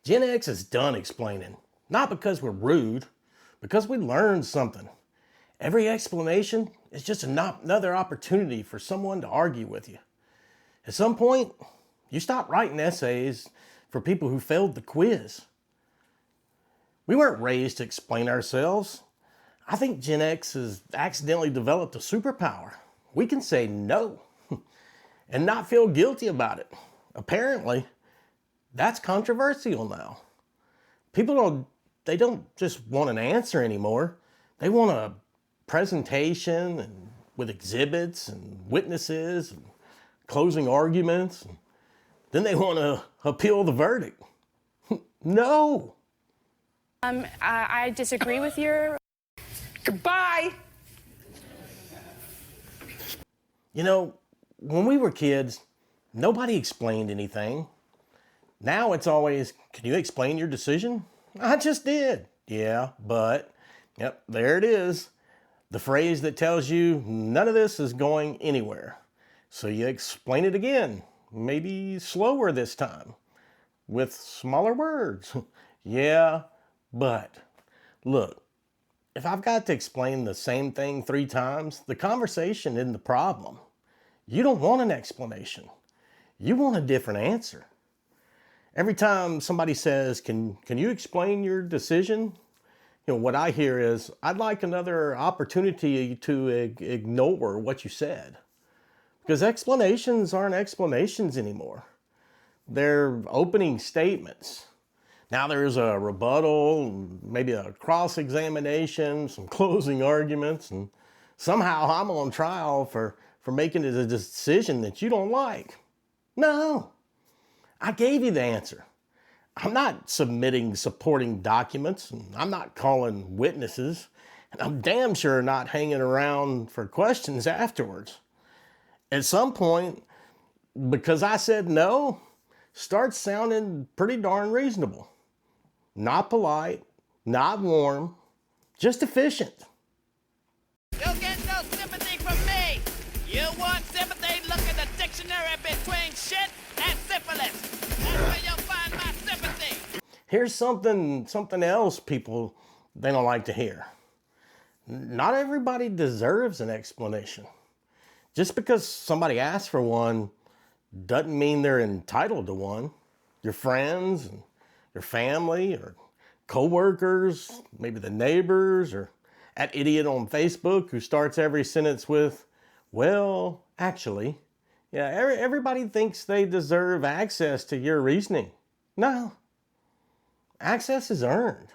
Gen X is done explaining, not because we're rude, because we learned something. Every explanation is just another opportunity for someone to argue with you. At some point, you stop writing essays for people who failed the quiz. We weren't raised to explain ourselves. I think Gen X has accidentally developed a superpower. We can say no and not feel guilty about it. Apparently, that's controversial now. People don't just want an answer anymore. They want a presentation and with exhibits and witnesses and closing arguments. And then they want to appeal the verdict. No. I disagree with your... Goodbye. You know, when we were kids, nobody explained anything. Now it's always, can you explain your decision? I just did. Yeah, but, yep, there it is. The phrase that tells you none of this is going anywhere. So you explain it again, maybe slower this time, with smaller words. Yeah, but, look, if I've got to explain the same thing 3 times, the conversation isn't the problem. You don't want an explanation. You want a different answer. Every time somebody says, can you explain your decision? You know, what I hear is, I'd like another opportunity to ignore what you said. Because explanations aren't explanations anymore. They're opening statements. Now there's a rebuttal, maybe a cross-examination, some closing arguments, and somehow I'm on trial for making a decision that you don't like. No. I gave you the answer. I'm not submitting supporting documents, and I'm not calling witnesses, and I'm damn sure not hanging around for questions afterwards. At some point, because I said no, starts sounding pretty darn reasonable. Not polite, not warm, just efficient. You'll get no sympathy from me. You want sympathy? Look at the dictionary between shit and syphilis. That's where you'll find my sympathy. Here's something else people, they don't like to hear. Not everybody deserves an explanation. Just because somebody asks for one doesn't mean they're entitled to one. Your friends and your family or co-workers, maybe the neighbors, or that idiot on Facebook who starts every sentence with, well, actually. Yeah, everybody thinks they deserve access to your reasoning. No. Access is earned.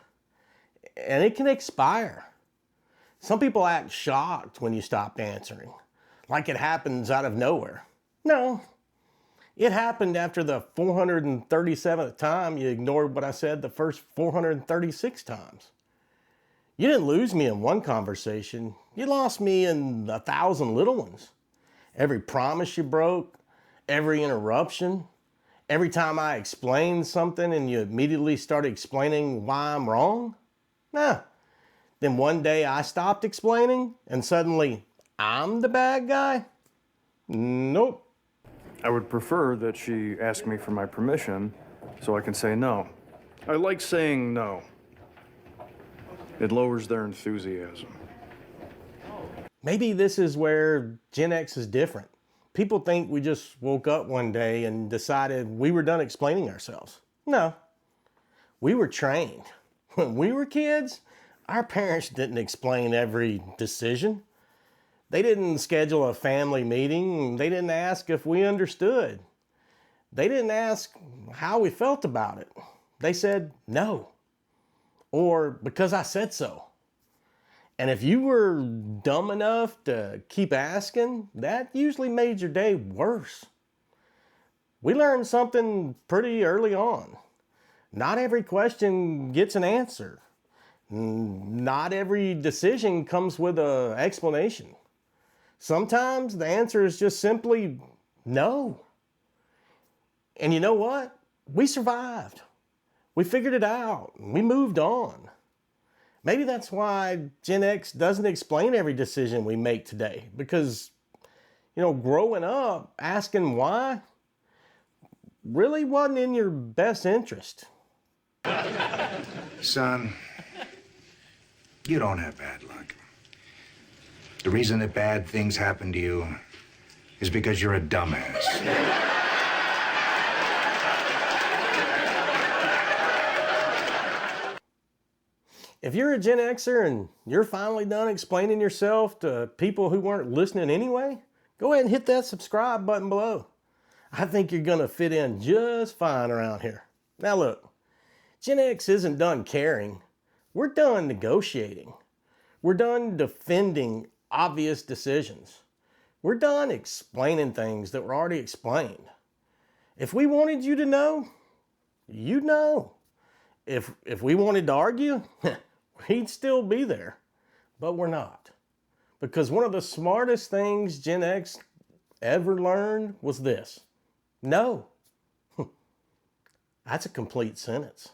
And it can expire. Some people act shocked when you stop answering, like it happens out of nowhere. No. It happened after the 437th time you ignored what I said the first 436 times. You didn't lose me in one conversation. You lost me in 1,000 little ones. Every promise you broke, every interruption, every time I explained something and you immediately started explaining why I'm wrong. Nah. Then one day I stopped explaining and suddenly I'm the bad guy? Nope. I would prefer that she ask me for my permission so I can say no. I like saying no. It lowers their enthusiasm. Maybe this is where Gen X is different. People think we just woke up one day and decided we were done explaining ourselves. No. We were trained. When we were kids, our parents didn't explain every decision. They didn't schedule a family meeting. They didn't ask if we understood. They didn't ask how we felt about it. They said no. Or because I said so. And if you were dumb enough to keep asking, that usually made your day worse. We learned something pretty early on. Not every question gets an answer. Not every decision comes with an explanation. Sometimes the answer is just simply no. And you know what? We survived. We figured it out. We moved on. Maybe that's why Gen X doesn't explain every decision we make today. Because, you know, growing up, asking why really wasn't in your best interest. Son, you don't have bad luck. The reason that bad things happen to you is because you're a dumbass. If you're a Gen Xer and you're finally done explaining yourself to people who weren't listening anyway, go ahead and hit that subscribe button below. I think you're gonna fit in just fine around here. Now look, Gen X isn't done caring. We're done negotiating. We're done defending obvious decisions. We're done explaining things that were already explained. If we wanted you to know, you'd know. If we wanted to argue, we'd still be there. But we're not. Because one of the smartest things Gen X ever learned was this. No. That's a complete sentence.